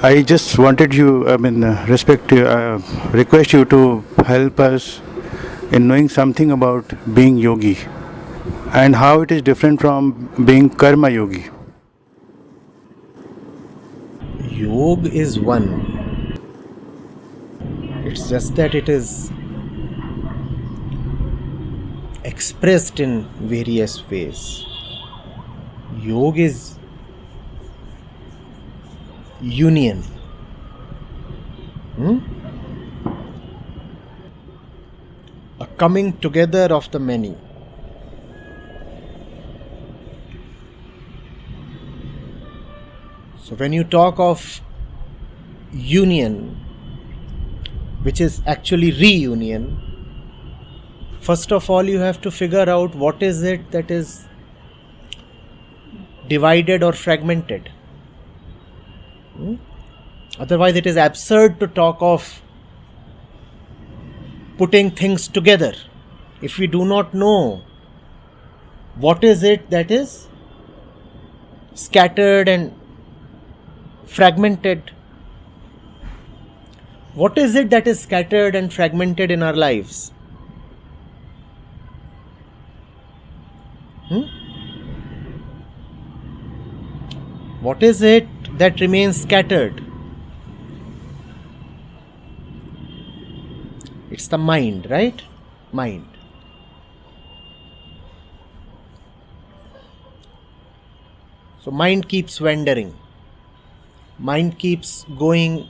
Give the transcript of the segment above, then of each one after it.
I just wanted you, request you to help us in knowing something about being yogi and how it is different from being karma yogi. Yoga is one. It's just that it is expressed in various ways. Yoga is union. A coming together of the many. So when you talk of union, which is actually reunion, first of all you have to figure out what is it that is divided or fragmented. Otherwise it is absurd to talk of putting things together if we do not know what is it that is scattered and fragmented. What is it that is scattered and fragmented in our lives? What is it that remains scattered? It's the mind, right? Mind. So mind keeps wandering. Mind keeps going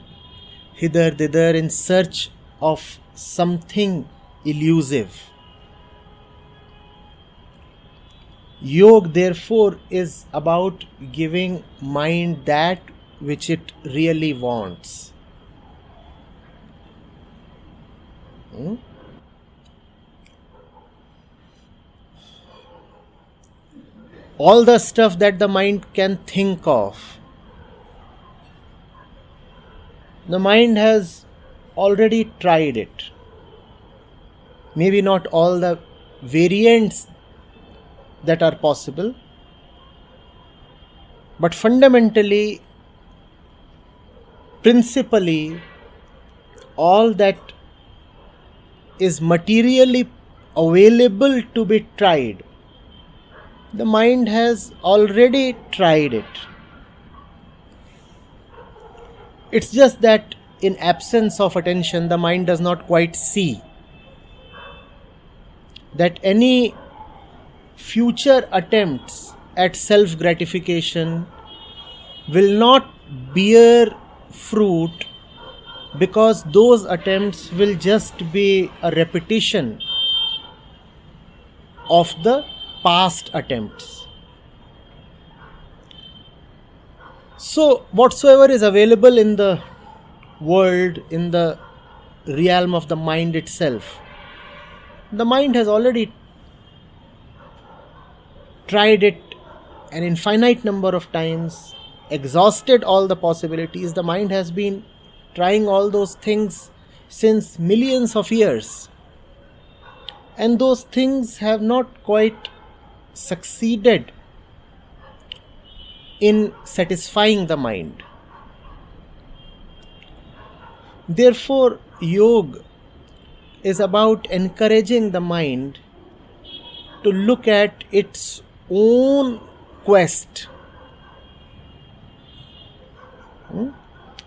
hither, thither in search of something elusive. Yoga, therefore, is about giving mind that which it really wants. All the stuff that the mind can think of, the mind has already tried it. Maybe not all the variants that are possible, but fundamentally, principally, all that is materially available to be tried, the mind has already tried it. It's just that in absence of attention, the mind does not quite see that any future attempts at self-gratification will not bear fruit, because those attempts will just be a repetition of the past attempts. So whatsoever is available in the world, in the realm of the mind itself, the mind has already tried it an infinite number of times, exhausted all the possibilities. The mind has been trying all those things since millions of years, and those things have not quite succeeded in satisfying the mind. Therefore, yoga is about encouraging the mind to look at its own quest.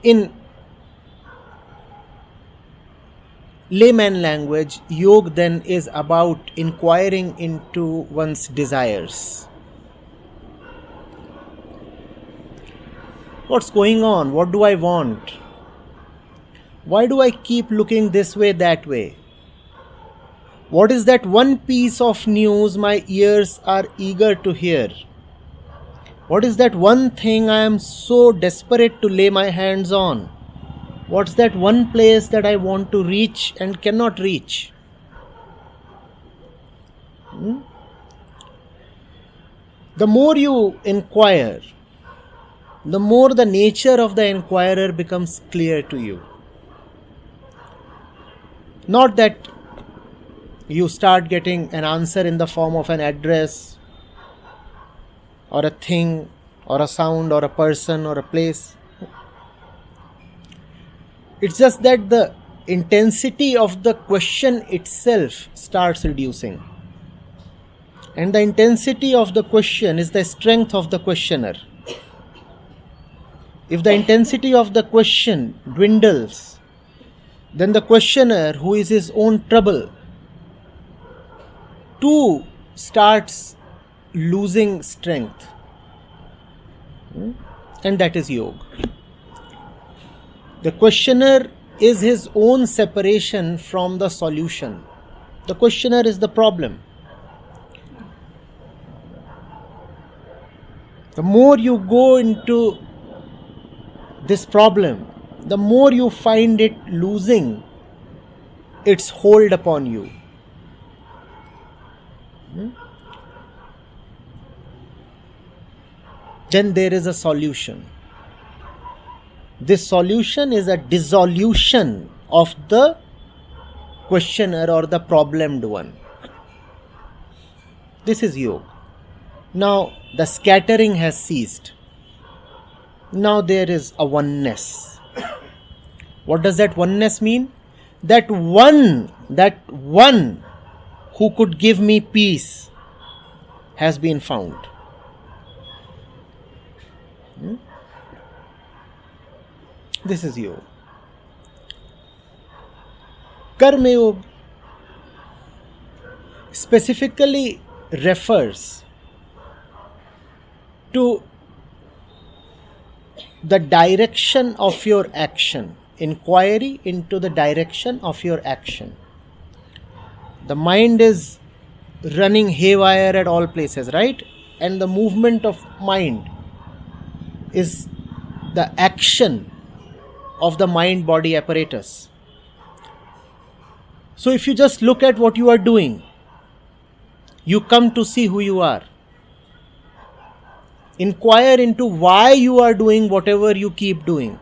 In layman language, yoga then is about inquiring into one's desires. What's going on? What do I want? Why do I keep looking this way, that way? What is that one piece of news my ears are eager to hear? What is that one thing I am so desperate to lay my hands on? What's that one place that I want to reach and cannot reach? The more you inquire, the more the nature of the inquirer becomes clear to you. Not that you start getting an answer in the form of an address or a thing or a sound or a person or a place. It's just that the intensity of the question itself starts reducing. And the intensity of the question is the strength of the questioner. If the intensity of the question dwindles, then the questioner, who is his own trouble, too starts losing strength. And that is yoga. The questioner is his own separation from the solution. The questioner is the problem. The more you go into this problem, the more you find it losing its hold upon you. Then there is a solution. This solution is a dissolution of the questioner or the problemed one. This is yoga. Now the scattering has ceased. Now there is a oneness. What does that oneness mean? That one who could give me peace has been found. This is yoga. Karma yoga specifically refers to the direction of your action, inquiry into the direction of your action. The mind is running haywire at all places, right? And the movement of mind is the action of the mind-body apparatus. So if you just look at what you are doing, you come to see who you are. Inquire into why you are doing whatever you keep doing.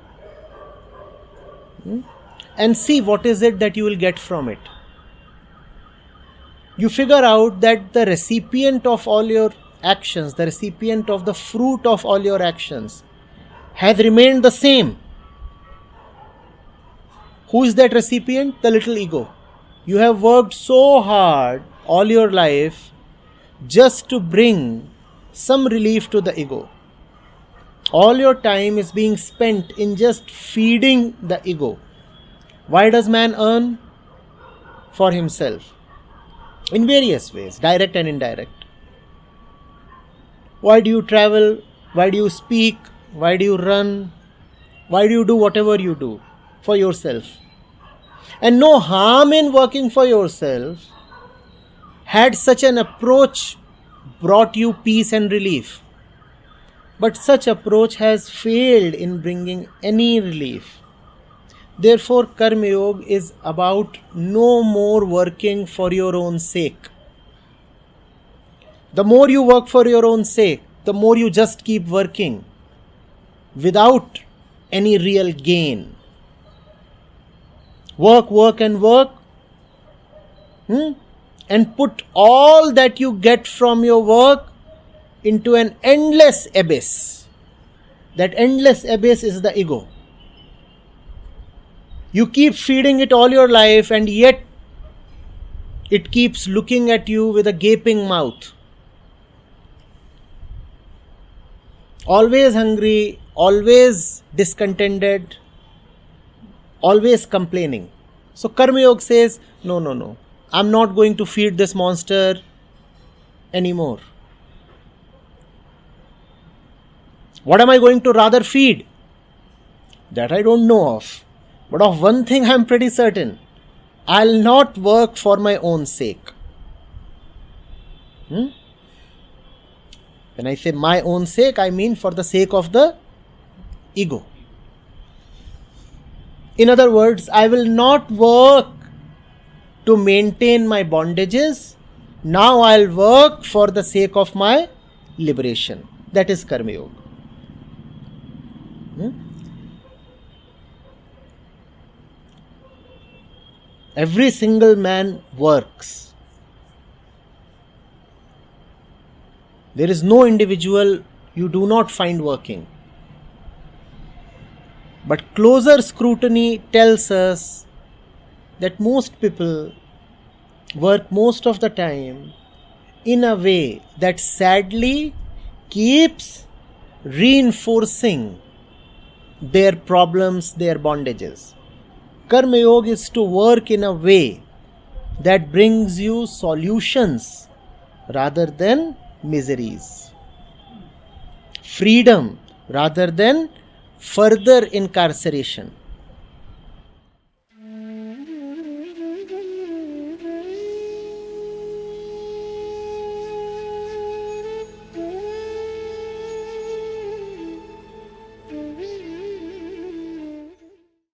And see what is it that you will get from it. You figure out that the recipient of all your actions, the recipient of the fruit of all your actions, has remained the same. Who is that recipient? The little ego. You have worked so hard all your life just to bring some relief to the ego. All your time is being spent in just feeding the ego. Why does man earn? For himself. In various ways, direct and indirect. Why do you travel? Why do you speak? Why do you run? Why do you do whatever you do? For yourself. And no harm in working for yourself. Had such an approach brought you peace and relief. But such approach has failed in bringing any relief. Therefore, Karma Yoga is about no more working for your own sake. The more you work for your own sake, the more you just keep working without any real gain. Work, work and work. And put all that you get from your work into an endless abyss. That endless abyss is the ego. You keep feeding it all your life and yet it keeps looking at you with a gaping mouth. Always hungry, always discontented, always complaining. So Karma Yoga says, no. I'm not going to feed this monster anymore. What am I going to rather feed? That I don't know of. But of one thing I'm pretty certain. I'll not work for my own sake. When I say my own sake, I mean for the sake of the ego. In other words, I will not work to maintain my bondages. Now I'll work for the sake of my liberation. That is Karma Yoga. Every single man works. There is no individual you do not find working. But closer scrutiny tells us that most people work most of the time in a way that sadly keeps reinforcing their problems, their bondages. Karma Yoga is to work in a way that brings you solutions rather than miseries, freedom rather than further incarceration.